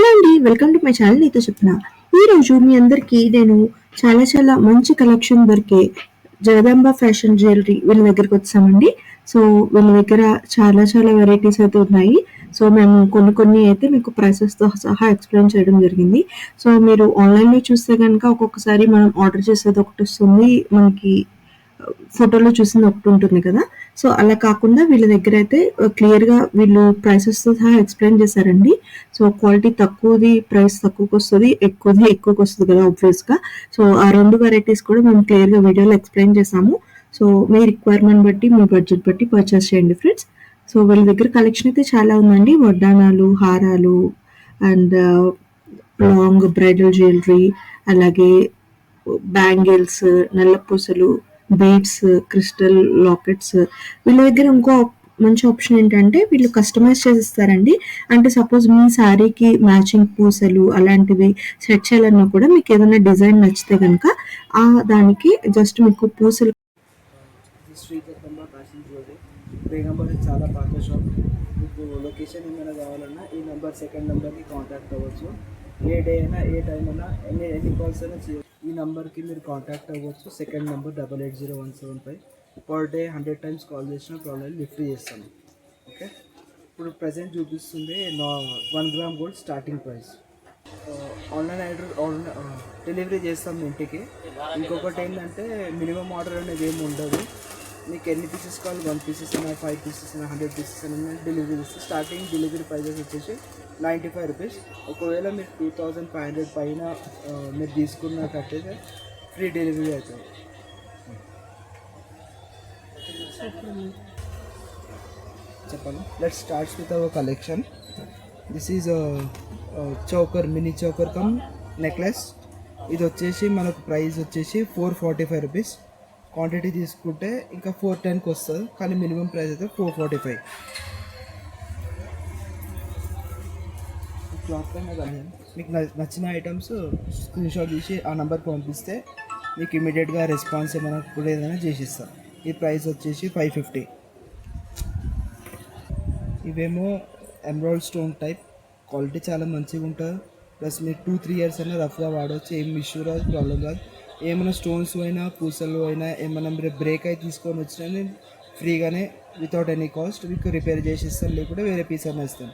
Hello అండి. Welcome to my channel నీతో చెప్పిన. ఈరోజు మీ అందరికీ నేను చాలా మంచి కలెక్షన్ దొరికే జగదాంబ ఫ్యాషన్ జ్యువెలరీ వీళ్ళ దగ్గరికి వచ్చామండి. సో వీళ్ళ దగ్గర చాలా వెరైటీస్ అయితే ఉన్నాయి. సో మేము కొన్ని అయితే మీకు ప్రైసెస్తో సహా ఎక్స్ప్లెయిన్ చేయడం జరిగింది. సో మీరు ఆన్లైన్లో చూస్తే కనుక ఒక్కొక్కసారి మనం ఆర్డర్ చేసేది ఒకటి వస్తుంది, మనకి ఫోటోలో చూసింది ఒకటి ఉంటుంది కదా. సో అలా కాకుండా వీళ్ళ దగ్గర అయితే క్లియర్గా వీళ్ళు ప్రైసెస్తో సహా ఎక్స్ప్లెయిన్ చేశారండి. సో క్వాలిటీ తక్కువది ప్రైస్ తక్కువకి వస్తుంది, ఎక్కువది ఎక్కువకి వస్తుంది కదా ఆబ్వియస్గా. సో ఆ రెండు వెరైటీస్ కూడా మేము క్లియర్గా వీడియోలో ఎక్స్ప్లెయిన్ చేసాము. సో మీ రిక్వైర్మెంట్ బట్టి మీ బడ్జెట్ బట్టి పర్చేస్ చేయండి ఫ్రెండ్స్. సో వీళ్ళ దగ్గర కలెక్షన్ అయితే చాలా ఉందండి. వడ్డానాలు, హారాలు అండ్ లాంగ్ బ్రైడల్ జ్యువెలరీ, అలాగే బ్యాంగిల్స్, నల్లపూసలు, బీడ్స్, క్రిస్టల్ లాకెట్స్. వీళ్ళ దగ్గర ఇంకో మంచి ఆప్షన్ ఏంటంటే వీళ్ళు కస్టమైజ్ చేసిస్తారండి. అంటే సపోజ్ మీ శారీకి మ్యాచింగ్ పూసలు అలాంటివి సెట్ చేయాలన్నా కూడా మీకు ఏదైనా డిజైన్ నచ్చితే కనుక దానికి జస్ట్ మీకు పూసలు. శ్రీ జగదంబ ఫ్యాషన్ జ్యువెలరీ బేగంపల్లి చాలా పాత షాప్. మీకు లొకేషన్ ఏమైనా కావాలన్నా ఈ నెంబర్ సెకండ్ నెంబర్కి కాంటాక్ట్ అవ్వచ్చు. ఏ డే అయినా ఏ టైం అయినా ఎన్ని కాల్స్ అయినా చేయవచ్చు. ఈ నెంబర్కి మీరు కాంటాక్ట్ అవ్వచ్చు. Second number 880175. Per day 100 times call చేసిన ప్రాబ్లమ్ లిఫ్ట్ చేస్తాను. ఓకే, ఇప్పుడు ప్రజెంట్ చూపిస్తుంది 1 gram gold starting price. Online delivery చేస్తాం ఇంటికి. ఇంకొకటి ఏంటంటే మినిమం ఆర్డర్ అనేది ఏమి ఉండదు. మీకు ఎన్ని పీసెస్ కావాలి, 1 పీసెస్ అయినా 5 పీసెస్ అయినా 100 పీసెస్ అయినా డెలివరీ చేస్తే స్టార్టింగ్ డెలివరీ ప్రైజెస్ వచ్చేసి 95 రూపీస్. ఒకవేళ మీరు 2500 పైన మీరు తీసుకున్నట్టయితే ఫ్రీ డెలివరీ అవుతుంది. చెప్పండి. Let starts with our collection. This is choker, mini choker come necklace. ఇది వచ్చేసి మనకు ప్రైస్ వచ్చేసి 445 రూపీస్. క్వాంటిటీ తీసుకుంటే ఇంకా 410కి వస్తుంది, కానీ మినిమం ప్రైస్ అయితే 445. క్లాత్ పైన కానీ మీకు నచ్చిన ఐటమ్స్ స్క్రీన్ షాట్ తీసి ఆ నెంబర్కి పంపిస్తే మీకు ఇమీడియట్గా రెస్పాన్స్ ఏమైనా కూడా ఏదైనా చేసిస్తాం. ఈ ప్రైస్ వచ్చేసి 550. ఇవేమో ఎమరాల్డ్ స్టోన్ టైప్. క్వాలిటీ చాలా మంచిగా ఉంటుంది. ప్లస్ మీరు 2-3 ఇయర్స్ అయినా రఫ్గా వాడవచ్చు. ఏం ఇష్యూ రాదు, ప్రాబ్లం రాదు. ఏమైనా స్టోన్స్ అయినా పూసలు అయినా ఏమైనా మీరు బ్రేక్ అయి తీసుకొని వచ్చినా నేను ఫ్రీగానే వితౌట్ ఎనీ కాస్ట్ మీకు రిపేర్ చేసి ఇస్తాను, లేకుంటే వేరే పీస్ అయినా ఇస్తాను.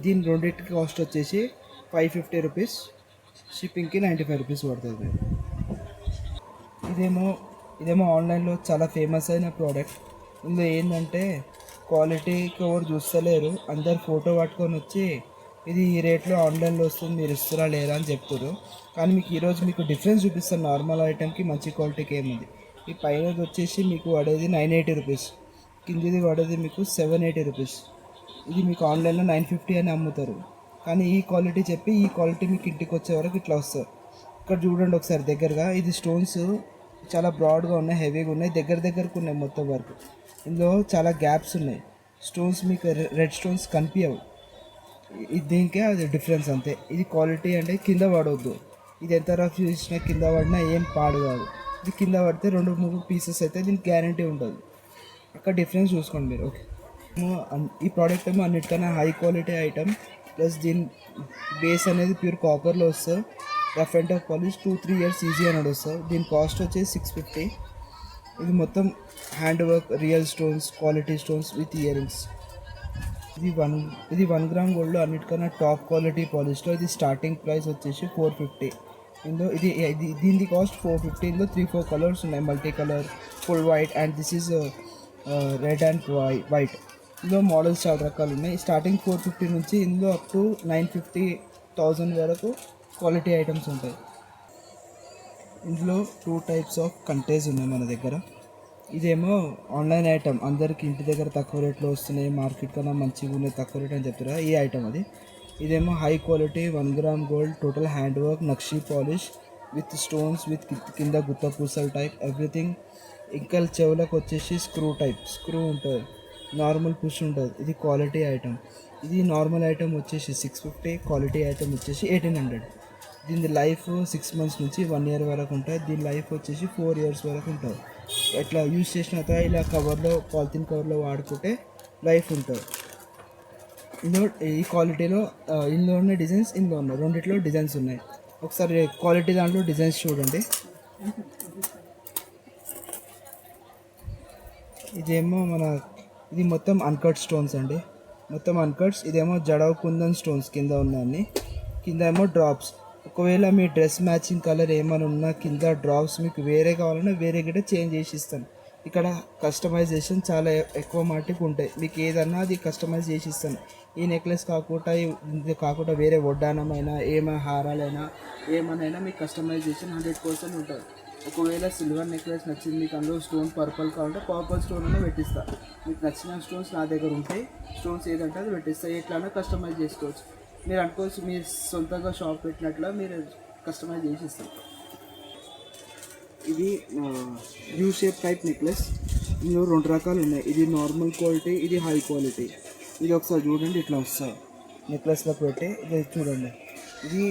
దీని రెండింటికి కాస్ట్ వచ్చేసి 550 రూపీస్. షిప్పింగ్కి 95 రూపీస్ పడుతుంది. ఇదేమో ఆన్లైన్లో చాలా ఫేమస్ అయిన ప్రోడక్ట్. ఇందులో ఏంటంటే క్వాలిటీకి ఎవరు చూస్తలేరు, అందరు ఫోటో పట్టుకొని వచ్చి ఇది ఈ రేట్లో ఆన్లైన్లో వస్తుంది, మీరు ఇస్తారా లేరా అని చెప్తారు. కానీ మీకు ఈరోజు మీకు డిఫరెన్స్ చూపిస్తాను. నార్మల్ ఐటెంకి మంచి క్వాలిటీకి ఏముంది. ఈ పైనది వచ్చేసి మీకు పడేది 980 రూపీస్, కిందిది పడేది మీకు 780 రూపీస్. ఇది మీకు ఆన్లైన్లో 950 అని అమ్ముతారు. కానీ ఈ క్వాలిటీ చెప్పి ఈ క్వాలిటీ మీకు ఇంటికి వచ్చే వరకు ఇట్లా వస్తుంది. ఇక్కడ చూడండి ఒకసారి దగ్గరగా. ఇది స్టోన్స్ చాలా బ్రాడ్గా ఉన్నాయి, హెవీగా ఉన్నాయి, దగ్గరకు ఉన్నాయి మొత్తం వరకు. ఇందులో చాలా గ్యాప్స్ ఉన్నాయి. స్టోన్స్ మీకు రెడ్ స్టోన్స్ కనిపించవు. దీనికే అది డిఫరెన్స్ అంతే. ఇది క్వాలిటీ అంటే కింద పడవద్దు. ఇది ఎంత రఫ్ చేసినా కింద పడినా ఏం పాడు కాదు. ఇది కింద పడితే 2-3 పీసెస్ అయితే దీనికి గ్యారంటీ ఉంటుంది. అక్కడ డిఫరెన్స్ చూసుకోండి మీరు. ఓకే, ఈ ప్రోడక్ట్ ఏమో అన్నిటికన్నా హై క్వాలిటీ ఐటమ్. ప్లస్ దీని బేస్ అనేది ప్యూర్ కాపర్లో వస్తుంది. Rough and tough polish 2-3 years easy అని వస్తుంది. దీని కాస్ట్ వచ్చేసి 650. ఇది మొత్తం hand work, real stones, quality stones with ear rings. ఇది 1 గ్రామ్ గోల్డ్లో అన్నిటికన్నా టాప్ క్వాలిటీ పాలిష్లో ఇది స్టార్టింగ్ ప్రైస్ వచ్చేసి 450. ఇందులో దీని కాస్ట్ 450. ఇందులో 3-4 కలర్స్ ఉన్నాయి, multi colour, full white and this is red and white. ఇందులో మోడల్స్ చాలా రకాలు ఉన్నాయి. స్టార్టింగ్ 450 నుంచి ఇందులో అప్ టు 950,000 వరకు క్వాలిటీ ఐటమ్స్ ఉంటాయి. ఇందులో 2 టైప్స్ ఆఫ్ కంటేజ్ ఉన్నాయి మన దగ్గర. ఇదేమో ఆన్లైన్ ఐటమ్, అందరికి ఇంటి దగ్గర తక్కువ రేట్లో వస్తున్నాయి, మార్కెట్ కన్నా మంచిగా ఉన్నాయి, తక్కువ రేట్ అని చెప్తారా, ఈ ఐటమ్ అది. ఇదేమో high quality 1 gram gold, total hand work, nakshi polish with stones, with కింద గుత్త పూసల్ టైప్ ఎవ్రీథింగ్. ఇంకా చెవులకు వచ్చేసి స్క్రూ ఉంటుంది, నార్మల్ పుష్ ఉంటుంది. ఇది క్వాలిటీ ఐటమ్. ఇది నార్మల్ ఐటమ్ వచ్చేసి 650, క్వాలిటీ ఐటమ్ వచ్చేసి 1800. దీని లైఫ్ 6 months నుంచి 1 year వరకు ఉంటుంది. దీని లైఫ్ వచ్చేసి 4 years వరకు ఉంటుంది. ఎట్లా యూజ్ చేసిన తర్వాత ఇలా కవర్లో, పాలిథిన్ కవర్లో వాడుకుంటే లైఫ్ ఉంటుంది. ఇందులో ఈ క్వాలిటీలో ఇందులో ఉన్న డిజైన్స్ ఇందులో ఉన్నాయి, రెండిట్లో డిజైన్స్ ఉన్నాయి. ఒకసారి క్వాలిటీ దాంట్లో డిజైన్స్ చూడండి. ఇదేమో ఇది మొత్తం అన్కట్ స్టోన్స్ అండి, మొత్తం అన్కట్స్. ఇదేమో జడవ్ కుందన్ స్టోన్స్ కింద ఉన్నాయని, కింద ఏమో డ్రాప్స్. ఒకవేళ మీ డ్రెస్ మ్యాచింగ్ కలర్ ఏమైనా ఉన్నా కింద డ్రాప్స్ మీకు వేరే కావాలన్నా వేరే గిట్ట చేంజ్ చేసి ఇస్తాను. ఇక్కడ కస్టమైజేషన్ చాలా ఎక్కువ మట్టుకు ఉంటాయి, మీకు ఏదన్నా అది కస్టమైజ్ చేసి ఇస్తాను. ఈ నెక్లెస్ కాకుండా ఇది కాకుండా వేరే వడ్డానమైనా ఏమైనా హారాలైనా ఏమైనా మీకు కస్టమైజేషన్ 100% ఉంటుంది. ఒకవేళ సిల్వర్ నెక్లెస్ నచ్చింది మీకు, అందులో స్టోన్ పర్పుల్ కావాలంటే పర్పుల్ స్టోన్ అన్న పెట్టిస్తా. మీకు నచ్చిన స్టోన్స్ నా దగ్గర ఉంటాయి, స్టోన్స్ ఏదంటే అది పెట్టిస్తా. ఎట్లన్నా కస్టమైజ్ చేసుకోవచ్చు. మీరు అనుకోవచ్చు మీరు సొంతంగా షాప్ పెట్టినట్లా మీరు కస్టమైజ్ చేసి ఇస్తాం. ఇది యూ షేప్ టైప్ నెక్లెస్. ఇందులో 2 రకాలు ఉన్నాయి, ఇది నార్మల్ క్వాలిటీ, ఇది హై క్వాలిటీ. ఇది ఒకసారి చూడండి, ఇట్లా వస్తుంది నెక్లెస్లో పెట్టి. ఇది చూడండి, ఇది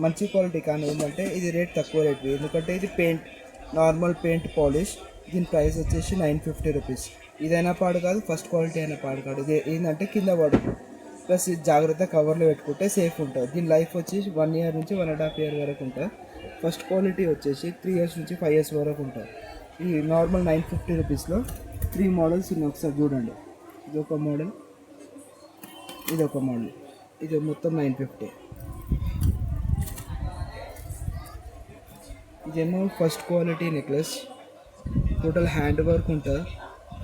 మంచి క్వాలిటీ, కానీ ఏంటంటే ఇది రేట్ తక్కువ రేట్, ఎందుకంటే ఇది పెయింట్, నార్మల్ పెయింట్ పాలిష్. దీని ప్రైస్ వచ్చేసి 950 రూపీస్. ఇదైనా పాడు కాదు, ఫస్ట్ క్వాలిటీ అయినా పాడు కాదు. ఇది ఏంటంటే కింద పడు, ప్లస్ ఇది జాగ్రత్త కవర్లో పెట్టుకుంటే సేఫ్ ఉంటుంది. దీని లైఫ్ వచ్చేసి 1 ఇయర్ నుంచి 1.5 ఇయర్ వరకు ఉంటుంది. ఫస్ట్ క్వాలిటీ వచ్చేసి 3 ఇయర్స్ నుంచి 5 ఇయర్స్ వరకు ఉంటుంది. ఈ నార్మల్ 950 రూపీస్లో 3 మోడల్స్ ఉన్నాయి, ఒకసారి చూడండి. ఇది ఒక మోడల్, ఇది ఒక మోడల్, ఇది మొత్తం 950. ఇదేమో first quality necklace, total hand work ఉంటుంది,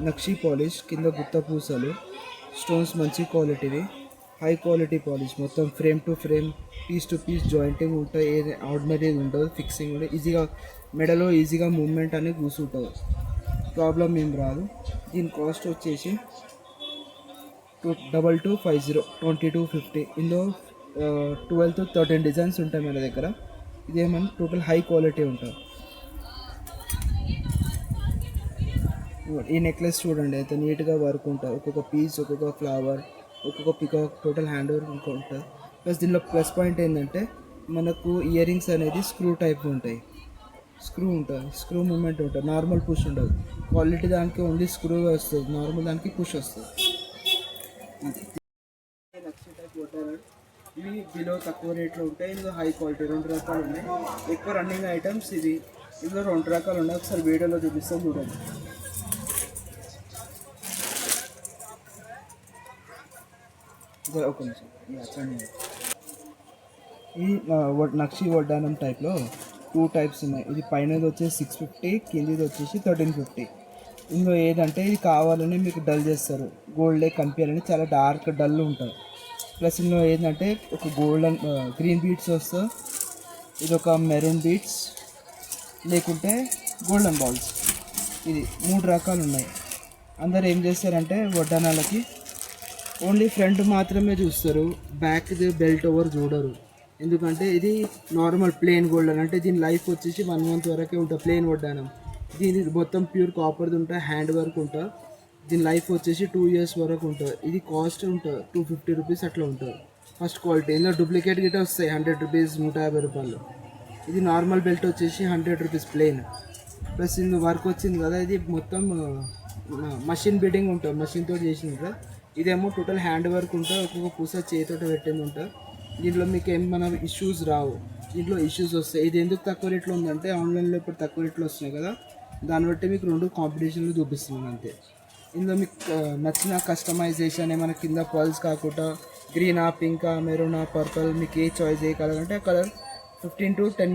నక్షి పాలిష్, కింద గుత్త పూసలు, స్టోన్స్ మంచి క్వాలిటీవి, హై క్వాలిటీ పాలిష్. మొత్తం frame to frame, piece to piece jointing ఉంటుంది, ఏది ఆర్డినరీ ఉండదు, ఫిక్సింగ్ ఉంటుంది. ఈజీగా మెడలో ఈజీగా మూవ్మెంట్ అనేది కూర్చుంటుంది, ప్రాబ్లం ఏం రాదు. దీని కాస్ట్ వచ్చేసి 2250, 2250. ఇందులో 12 to 13 డిజైన్స్ ఉంటాయి మన దగ్గర. ఇదేమన్నా టోటల్ హై క్వాలిటీ ఉంటుంది. ఈ నెక్లెస్ చూడండి, అయితే నీట్గా వర్క్ ఉంటుంది, ఒక్కొక్క పీస్, ఒక్కొక్క ఫ్లవర్, ఒక్కొక్క పికాక్, టోటల్ హ్యాండ్ వర్క్ ఇంకా ఉంటుంది. ప్లస్ దీనిలో ప్లస్ పాయింట్ ఏంటంటే మనకు ఇయర్ రింగ్స్ అనేది స్క్రూ టైప్ ఉంటాయి, స్క్రూ ఉంటుంది, స్క్రూ మూమెంట్ ఉంటుంది, నార్మల్ పుష్ ఉండదు. క్వాలిటీ దానికి ఓన్లీ స్క్రూ వస్తుంది, నార్మల్ దానికి పుష్ వస్తుంది. ఇవి బిలో తక్కువ రేట్లో ఉంటాయి, ఇందులో హై క్వాలిటీ. 2 రకాలు ఉన్నాయి, ఎక్కువ రన్నింగ్ ఐటమ్స్ ఇది. ఇందులో 2 రకాలు ఉన్నాయి, ఒకసారి వీడియోలో చూపిస్తాను చూడండి. ఒక నిమిషం. ఈ నక్షి వడ్డానం టైప్లో 2 టైప్స్ ఉన్నాయి. ఇది పైనది వచ్చేసి 650, కిందిది వచ్చేసి 1350. ఇందులో ఏదంటే ఇది కావాలని మీకు డల్ చేస్తారు, గోల్డే కనిపించాలని చాలా డార్క్ డల్ ఉంటుంది. ప్లస్ ఇందులో ఏంటంటే ఒక గోల్డెన్ గ్రీన్ బీడ్స్ వస్తాయి, ఇది ఒక మెరూన్ బీడ్స్, లేకుంటే గోల్డెన్ బాల్స్. ఇది 3 రకాలు ఉన్నాయి. అందరు ఏం చేస్తారంటే వడ్డానాలకి ఓన్లీ ఫ్రంట్ మాత్రమే చూస్తారు, బ్యాక్ది బెల్ట్ ఓవర్ చూడరు. ఎందుకంటే ఇది నార్మల్ ప్లెయిన్ గోల్డెన్, అంటే దీని లైఫ్ వచ్చేసి 1 మంత్ వరకే ఉంటుంది, ప్లెయిన్ వడ్డానం. దీని మొత్తం ప్యూర్ కాపర్ది ఉంటుంది, హ్యాండ్ వర్క్ ఉంటుంది. దీని లైఫ్ వచ్చేసి 2 ఇయర్స్ వరకు ఉంటుంది. ఇది కాస్ట్ ఉంటుంది 250 రూపీస్ అట్లా ఉంటుంది, ఫస్ట్ క్వాలిటీ. ఇందులో డూప్లికేట్ గిట్ట వస్తాయి 100 రూపీస్, 150 రూపాయలు. ఇది నార్మల్ బెల్ట్ వచ్చేసి 100 రూపీస్ ప్లెయిన్. ప్లస్ ఇందులో వర్క్ వచ్చింది కదా, ఇది మొత్తం మషిన్ బిడ్డింగ్ ఉంటుంది, మషిన్తో చేసింది ఉంటుంది. ఇదేమో టోటల్ హ్యాండ్ వర్క్ ఉంటుంది, ఒక్కొక్క పూస చేతితో పెట్టింది ఉంటుంది. దీంట్లో మీకు ఏమైనా ఇష్యూస్ రావు, దీంట్లో ఇష్యూస్ వస్తాయి. ఇది ఎందుకు తక్కువ రేట్లో ఉందంటే ఆన్లైన్లో ఇప్పుడు తక్కువ రేట్లో వస్తున్నాయి కదా, దాన్ని బట్టి మీకు 2 కాంపిటీషన్లు చూపిస్తున్నాను అంతే. ఇందులో మీకు నచ్చిన కస్టమైజేషన్ ఏమైనా కింద పర్ల్స్ కాకుండా గ్రీనా, పింకా, మెరూనా, పర్పుల్, మీకు ఏ చాయిస్ ఏ కలర్ అంటే ఆ కలర్ 10 to 15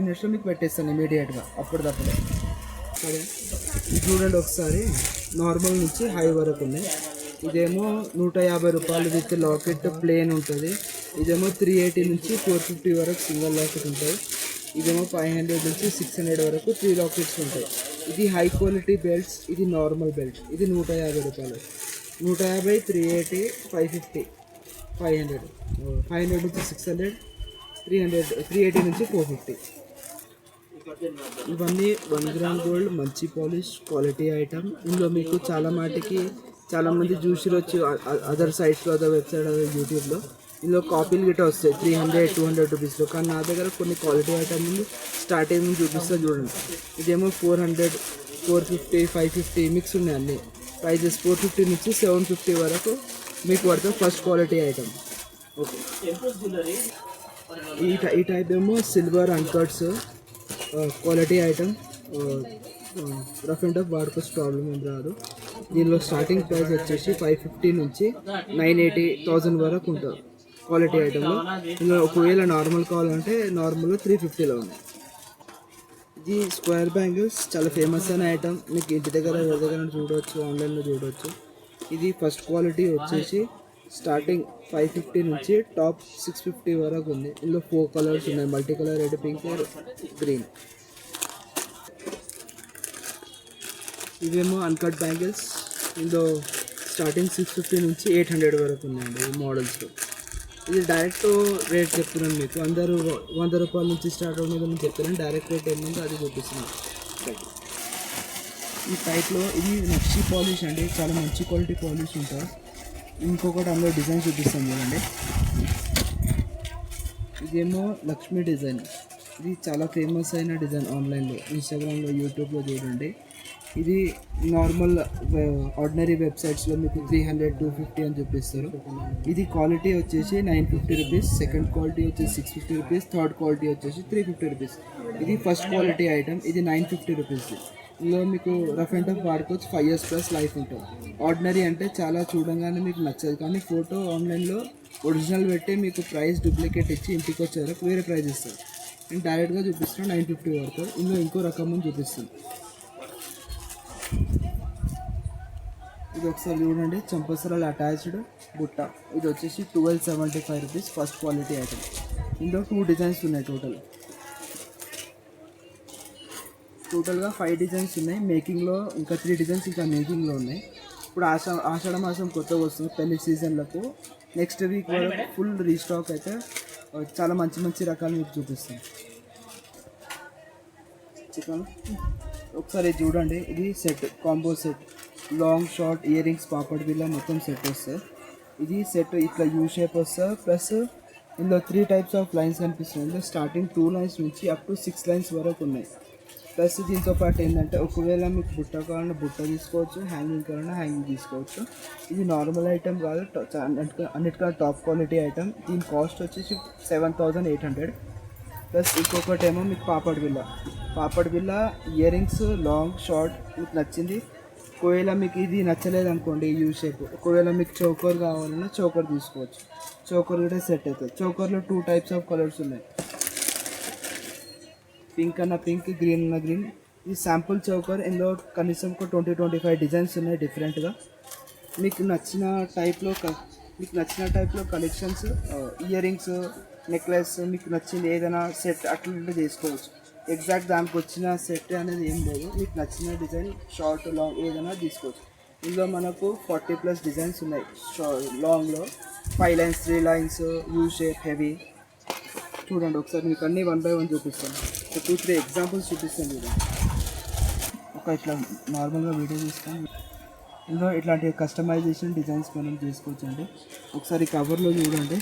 మినిట్స్లో మీకు పెట్టేస్తాను ఇమీడియట్గా, అప్పటిదప్పుడే. సరే, ఇది చూడండి ఒకసారి. నార్మల్ నుంచి హై వరకు ఉన్నాయి. ఇదేమో 150 రూపాయలు విత్ లాకెట్ ప్లేన్ ఉంటుంది. ఇదేమో 380 నుంచి 450 వరకు సింగిల్ లాకెట్ ఉంటుంది. ఇదేమో 500 నుంచి 600 వరకు 3 లాకెట్స్ ఉంటాయి. ఇది హై క్వాలిటీ బెల్ట్స్, ఇది నార్మల్ బెల్ట్. ఇది 150 రూపాయలు, 150, 380, 550, 500, 500 నుంచి 600, 300, 380 నుంచి 450. ఇవన్నీ 1 గ్రామ్ గోల్డ్, మంచి పాలిష్, క్వాలిటీ ఐటమ్. ఇందులో మీకు చాలామంది చూసిరు వచ్చి అదర్ సైట్స్లో, అదర్ వెబ్సైట్, అదర్ యూట్యూబ్లో ఇందులో కాపీలు గిట్ట వస్తాయి 300, 200 రూపీస్లో. కానీ నా దగ్గర కొన్ని క్వాలిటీ ఐటమ్ ఉంది, స్టార్టింగ్ నుంచి చూపిస్తా చూడండి. ఇదేమో 400, 450, 550 మిక్స్ ఉన్నాయి అన్నీ. ప్రైజెస్ 450 నుంచి 750 వరకు మీకు పడుతుంది ఫస్ట్ క్వాలిటీ ఐటమ్. ఓకే, ఈ టైప్ ఏమో silver అన్కట్స్ quality item. Rough and tough వాడుకోవచ్చు, ప్రాబ్లం ఏం రాదు. దీనిలో స్టార్టింగ్ ప్రైస్ వచ్చేసి 550 నుంచి 980,000 వరకు ఉంటుంది క్వాలిటీ ఐటెంలో. ఇందులో ఒకవేళ నార్మల్ కావాలంటే నార్మల్ 350లో ఉంది. ఇది స్క్వేర్ బ్యాంగిల్స్, చాలా ఫేమస్ అయిన ఐటమ్. మీకు ఇంటి దగ్గర ఎవరి దగ్గర చూడవచ్చు, ఆన్లైన్లో చూడవచ్చు. ఇది ఫస్ట్ క్వాలిటీ వచ్చేసి స్టార్టింగ్ 550 నుంచి టాప్ 650 వరకు ఉంది. ఇందులో 4 కలర్స్ ఉన్నాయి, multi colour, red, pink, green. ఇవేమో అన్కట్ బ్యాంగిల్స్. ఇందులో స్టార్టింగ్ 650 నుంచి 800 వరకు ఉన్నాయండి ఈ మోడల్స్లో. ఇది డైరెక్ట్ రేట్ చెప్తున్నాను మీకు. అందరూ 100 రూపాయల నుంచి స్టార్ట్ అవుతుందని చెప్తున్నాను. డైరెక్ట్ రేట్ ఏముందో అది చూపిస్తున్నాను. ఈ టైప్లో ఇది నక్షి పాలిష్ అండి, చాలా మంచి క్వాలిటీ పాలిష్ ఉంటుంది. ఇంకొకటి అందులో డిజైన్ చూపిస్తాను చూడండి. ఇదేమో లక్ష్మీ డిజైన్. ఇది చాలా ఫేమస్ అయిన డిజైన్ ఆన్లైన్లో, ఇన్స్టాగ్రామ్లో, యూట్యూబ్లో చూడండి. ఇది నార్మల్ ఆర్డినరీ వెబ్సైట్స్లో మీకు 300, 250 అని చూపిస్తారు. ఇది క్వాలిటీ వచ్చేసి 950 రూపీస్, సెకండ్ క్వాలిటీ వచ్చేసి 650 రూపీస్, థర్డ్ క్వాలిటీ వచ్చేసి 350 రూపీస్. ఇది ఫస్ట్ క్వాలిటీ ఐటమ్, ఇది 950 రూపీస్. ఇందులో మీకు రఫ్ అండ్ టఫ్ వాడుకోవచ్చు, 5 years ప్లస్ లైఫ్ ఉంటుంది. ఆర్డినరీ అంటే చాలా చూడంగానే మీకు నచ్చదు, కానీ ఫోటో ఆన్లైన్లో ఒరిజినల్ పెట్టి మీకు ప్రైస్ డూప్లికేట్ ఇచ్చి ఇంటికి వచ్చే వరకు వేరే ప్రైస్ ఇస్తారు. నేను డైరెక్ట్గా చూపిస్తున్నాను 950 వరకు. ఇందులో ఇంకో రకం చూపిస్తుంది. ఇది ఒకసారి చూడండి, చంపసరాలు అటాచ్డ్ బుట్ట. ఇది వచ్చేసి 1275 రూపీస్, ఫస్ట్ క్వాలిటీ ఐటమ్. ఇందులో 2 డిజైన్స్ ఉన్నాయి టోటల్గా 5 డిజైన్స్ ఉన్నాయి మేకింగ్లో. ఇంకా 3 డిజైన్స్ ఇంకా మేకింగ్లో ఉన్నాయి. ఇప్పుడు ఆషాఢ మాసం కొత్తగా వస్తుంది పెళ్లి సీజన్లకు. నెక్స్ట్ వీక్ వరకు ఫుల్ రీస్టాక్ అయితే చాలా మంచి మంచి రకాలు మీకు చూపిస్తాను. చికెన్ ఒకసారి చూడండి, ఇది set, combo set, long short ear rings, papad బిల్ల మొత్తం సెట్ వస్తుంది. ఇది సెట్ ఇట్లా యూ షేప్ వస్తుంది. ప్లస్ ఇందులో 3 types ఆఫ్ లైన్స్ కనిపిస్తుంది. ఇందులో స్టార్టింగ్ 2 lines నుంచి అప్ టు 6 lines వరకు ఉన్నాయి. ప్లస్ దీంతో పాటు ఏంటంటే ఒకవేళ మీకు బుట్ట కావాలన్నా బుట్ట తీసుకోవచ్చు, హ్యాంగింగ్ కావాలన్నా హ్యాంగింగ్ తీసుకోవచ్చు. ఇది నార్మల్ ఐటమ్ కాదు, అన్నిటికన్నా టాప్ క్వాలిటీ ఐటమ్. దీని కాస్ట్ వచ్చేసి 7800. ప్లస్ ఇంకొకటి ఏమో మీకు పాపడ్ బిల్ల ఇయర్ రింగ్స్, లాంగ్ షార్ట్ మీకు నచ్చింది. ఒకవేళ మీకు ఇది నచ్చలేదు అనుకోండి యూ షేప్, ఒకవేళ మీకు చోకర్ కావాలన్నా చోకర్ తీసుకోవచ్చు. చోకర్ కూడా సెట్ అవుతుంది. చోకర్లో 2 types ఆఫ్ కలర్స్ ఉన్నాయి, పింక్ అన్న పింక్, గ్రీన్ అన్న గ్రీన్. ఇది శాంపుల్ చోకర్. ఇందులో కనీసం ఒక 20-25 డిజైన్స్ ఉన్నాయి డిఫరెంట్గా. మీకు నచ్చిన టైప్లో కలెక్షన్స్, ఇయర్ రింగ్స్, నెక్లెస్, మీకు నచ్చింది ఏదైనా సెట్ అట్లా చేసుకోవచ్చు. ఎగ్జాక్ట్ దానికి వచ్చిన సెట్ అనేది ఏం లేదు, మీకు నచ్చిన డిజైన్ షార్ట్, లాంగ్ ఏదైనా తీసుకోవచ్చు. ఇందులో మనకు 40+ డిజైన్స్ ఉన్నాయి. లాంగ్లో 5 lines, 3 lines, U shape, heavy. చూడండి ఒకసారి మీకు అన్నీ 1 by 1 చూపిస్తాను. ఒక 2-3 ఎగ్జాంపుల్స్ చూపిస్తాను చూడండి. ఒక ఇట్లా నార్మల్గా వీడియో తీస్తాను. ఇందులో ఇట్లాంటి కస్టమైజేషన్ డిజైన్స్ మనం చేసుకోవచ్చు అండి. ఒకసారి కవర్లో చూడండి,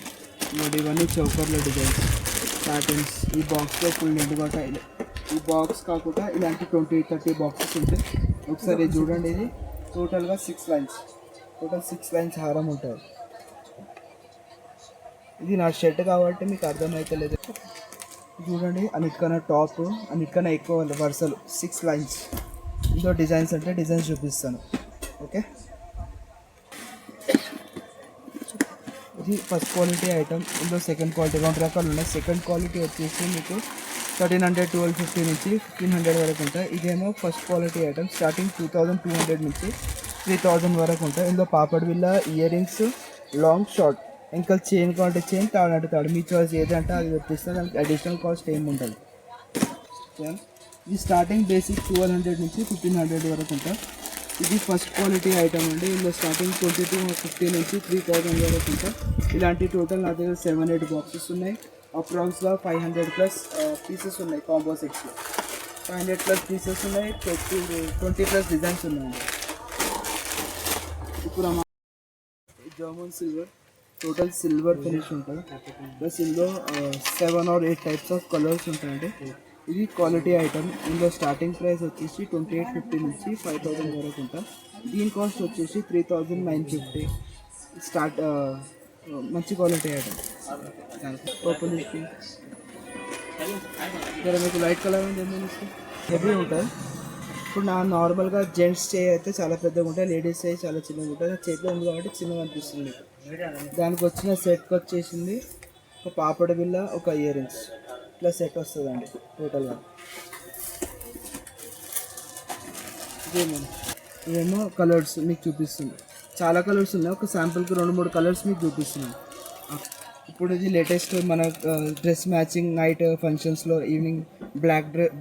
ఇవన్నీ చౌకర్లో డిజైన్స్, ప్యాటర్న్స్. ఈ బాక్స్లో ఫుల్ నిండుగా, ఈ బాక్స్ కాకుండా ఇలాంటి 20-30 బాక్సెస్ ఉంటాయి. ఒకసారి చూడండి, ఇది టోటల్గా 6 lines, టోటల్ 6 lines హారం ఉంటుంది. ఇది నా షర్ట్ కాబట్టి మీకు అర్థమవుతలేదు. చూడండి, అన్నిటికన్నా టాప్, అన్నిటికన్నా ఎక్కువ వరుసలు 6 lines. ఇందులో డిజైన్స్ అంటే డిజైన్స్ చూపిస్తాను. ఓకే, ఇది ఫస్ట్ క్వాలిటీ ఐటమ్. ఇందులో సెకండ్ క్వాలిటీ 2 రకాలు ఉన్నాయి. సెకండ్ క్వాలిటీ వచ్చేసి మీకు 1300, 1250 నుంచి 1500 వరకు ఉంటాయి. ఇదేమో ఫస్ట్ క్వాలిటీ ఐటమ్, స్టార్టింగ్ 2200 నుంచి 3000 వరకు ఉంటాయి. ఇందులో పాపడ్ బిల్ల, ఇయర్ రింగ్స్, లాంగ్ షార్ట్, ఇంకా చైన్ కావాలంటే చైన్, తాడు అంటే తాడు, మీ చాయిస్ ఏదంటే అది తెప్పిస్తే దానికి అడిషనల్ కాస్ట్ ఏమి ఉంటుంది. ఇది స్టార్టింగ్ బేసిక్ 1200 నుంచి 1500 వరకు ఉంటుంది. ఇది ఫస్ట్ క్వాలిటీ ఐటమ్ అండి. ఇందులో స్టార్టింగ్ 2250 నుంచి 3000 వరకు ఉంటుంది. ఇలాంటి టోటల్ నా దగ్గర 7-8 బాక్సెస్ ఉన్నాయి. అప్రాక్స్గా 500+ పీసెస్ ఉన్నాయి. కాంబో సెట్స్లో 500+ పీసెస్ ఉన్నాయి. 20+ డిజైన్స్ ఉన్నాయండి. ఇప్పుడు German silver, total silver finish ఉంటుంది. ప్లస్ ఇందులో 7 or 8 types ఆఫ్ కలర్స్ ఉంటాయండి. ఇది క్వాలిటీ ఐటమ్. ఇందులో స్టార్టింగ్ ప్రైస్ వచ్చేసి 2850 నుంచి 5000 వరకు ఉంటుంది. దీని కాస్ట్ వచ్చేసి 3950. స్టార్ట్ మంచి క్వాలిటీ ఐటమ్. పర్పుల్ ఇక్కడ మీకు లైట్ కలర్ ఉంది ఏమో హెవీ ఉంటుంది. ఇప్పుడు నా నార్మల్గా జెంట్స్ చే అయితే చాలా పెద్దగా ఉంటాయి, లేడీస్ చే చాలా చిన్నగా ఉంటుంది. చేతిలో ఉంది కాబట్టి చిన్నగా అనిపిస్తుంది. దానికి వచ్చిన సెట్కి వచ్చేసింది ఒక పాపడ బిల్ల, ఒక ఇయర్ రింగ్స్ ఇట్లా సెట్ వస్తుందండి టోటల్గా. ఇదేమో కలర్స్ మీకు చూపిస్తుంది, చాలా కలర్స్ ఉన్నాయి. ఒక శాంపుల్కి 2-3 కలర్స్ మీకు చూపిస్తున్నాను. ఇప్పుడు ఇది లేటెస్ట్ మన డ్రెస్ మ్యాచింగ్ నైట్ ఫంక్షన్స్లో ఈవినింగ్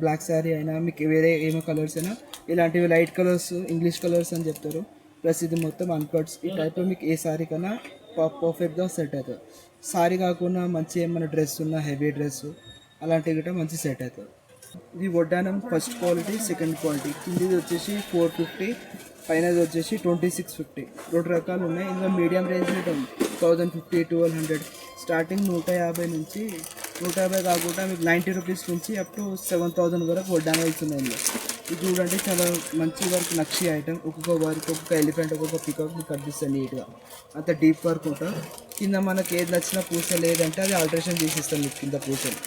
బ్లాక్ శారీ అయినా మీకు వేరే ఏమో కలర్స్ అయినా ఇలాంటివి లైట్ కలర్స్ ఇంగ్లీష్ కలర్స్ అని చెప్తారు. ప్లస్ ఇది మొత్తం అన్కట్స్. ఈ టైప్లో మీకు ఏ శారీ కన్నా పర్ఫెక్ట్గా సెట్ అవుతుంది. శారీ కాకుండా మంచి ఏమైనా డ్రెస్ ఉన్న హెవీ డ్రెస్ అలాంటివి కూడా మంచి సెట్ అవుతుంది. ఇది వడ్డానం ఫస్ట్ క్వాలిటీ, సెకండ్ క్వాలిటీ. కిందిది వచ్చేసి 450, పైనది వచ్చేసి 2650. 2 రకాలు ఉన్నాయి. ఇందులో మీడియం రేంజ్ ఉంటుంది 1050, 1200. స్టార్టింగ్ 150 నుంచి 150 కాకుండా మీకు 90 రూపీస్ నుంచి అప్ టు 7000 వరకు వడ్డానం వెళ్తున్నాయి. ఇందులో ఇది చూడండి, చాలా మంచి వర్క్ నక్షి ఐటమ్. ఒక్కొక్క వర్క్, ఒక్కొక్క ఎలిఫెంట్, ఒక్కొక్క పికాక్ మీకు కనిపిస్తుంది నీట్గా. అంత డీప్ వర్క్ ఉంటుంది. కింద మనకి ఏది నచ్చినా పూస లేదంటే అది ఆల్టరేషన్ చేసిస్తాం మీకు కింద పూసలు.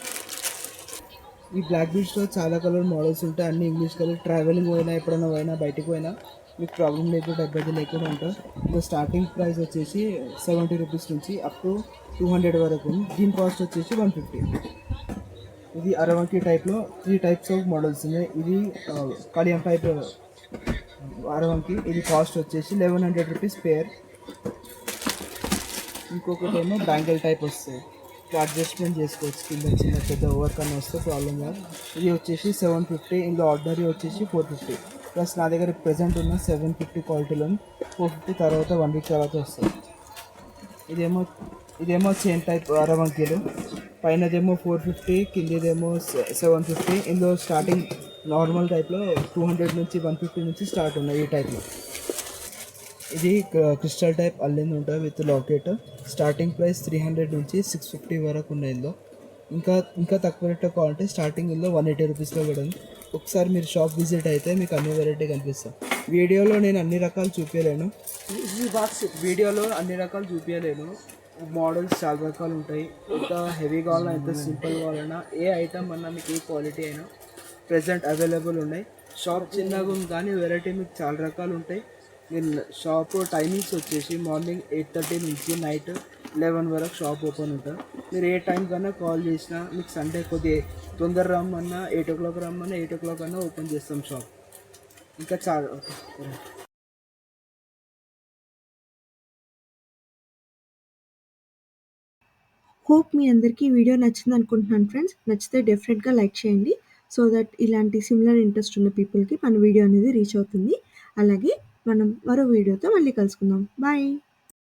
ఈ బ్లాక్ బీడ్స్లో చాలా కలర్ మోడల్స్ ఉంటాయి, అన్ని ఇంగ్లీష్ కలర్. ట్రావెలింగ్ పోయినా ఎప్పుడైనా పోయినా బయటకు పోయినా మీకు ప్రాబ్లం లేకుండా ఇబ్బంది లేకుండా ఉంటుంది. ఇప్పుడు స్టార్టింగ్ ప్రైస్ వచ్చేసి 70 రూపీస్ నుంచి అప్ టు 200 వరకు ఉంది. దీని కాస్ట్ వచ్చేసి 150. ఇది అరవంకి టైప్లో 3 టైప్స్ ఆఫ్ మోడల్స్ ఉన్నాయి. ఇది కడియం టైప్ అరవంకి. ఇది కాస్ట్ వచ్చేసి 1100 రూపీస్ పేర్. ఇంకొకటి ఏమో బ్యాంగిల్ టైప్ వస్తుంది, అడ్జస్ట్మెంట్ చేసుకోవచ్చు. కింద చిన్న పెద్ద ఓవర్ కన్నా వస్తే ప్రాబ్లం కాదు. ఇది వచ్చేసి 750. ఇందులో ఆర్డినరీ వచ్చేసి 450. ప్లస్ నా దగ్గర ప్రెజెంట్ ఉన్న 750 క్వాలిటీలో 450 తర్వాత 1 వీక్ తర్వాత వస్తుంది. ఇదేమో చైన్ టైప్ అరవంకీలు. పైనదేమో 450, కిందిదేమో 750. ఇందులో స్టార్టింగ్ నార్మల్ టైప్లో 200 నుంచి 150 నుంచి స్టార్ట్ ఉన్నాయి ఈ టైప్లో. ఇది క్రిస్టల్ టైప్ అల్లింది ఉంటుంది విత్ లాకెట్. స్టార్టింగ్ ప్రైస్ 300 నుంచి 650 వరకు ఉన్నాయి. ఇందులో ఇంకా తక్కువ రేట్లో కావాలంటే స్టార్టింగ్ ఇందులో 180 రూపీస్లో కూడా ఉంది. ఒకసారి మీరు షాప్ విజిట్ అయితే మీకు అన్ని వెరైటీ కనిపిస్తాయి. వీడియోలో నేను అన్ని రకాలు చూపించలేను, మోడల్స్ చాలా రకాలు ఉంటాయి. ఎంత హెవీ కావాలన్నా ఎంత సింపుల్ కావాలన్నా ఏ ఐటమ్ అన్నా మీకు ఏ క్వాలిటీ అయినా ప్రెజెంట్ అవైలబుల్ ఉన్నాయి. షాప్ చిన్నగా ఉంది కానీ వెరైటీ మీకు చాలా రకాలు ఉంటాయి. నేను షాప్ టైమింగ్స్ వచ్చేసి మార్నింగ్ 8:30 నుంచి నైట్ 11 వరకు షాప్ ఓపెన్ ఉంటుంది. మీరు ఏ టైం కన్నా కాల్ చేసినా మీకు సండే కొద్దిగా తొందర రమ్మన్నా 8 o'clock రమ్మన్నా 8 o'clock అన్నా ఓపెన్ చేస్తాం షాప్. ఇంకా చాలా హోప్ మీ అందరికీ ఈ వీడియో నచ్చింది అనుకుంటున్నాను ఫ్రెండ్స్. నచ్చితే డెఫినెట్గా లైక్ చేయండి, సో దట్ ఇలాంటి సిమిలర్ ఇంట్రెస్ట్ ఉన్న పీపుల్కి మన వీడియో అనేది రీచ్ అవుతుంది. అలాగే మనం మరో వీడియోతో మళ్ళీ కలుసుకుందాం. బాయ్.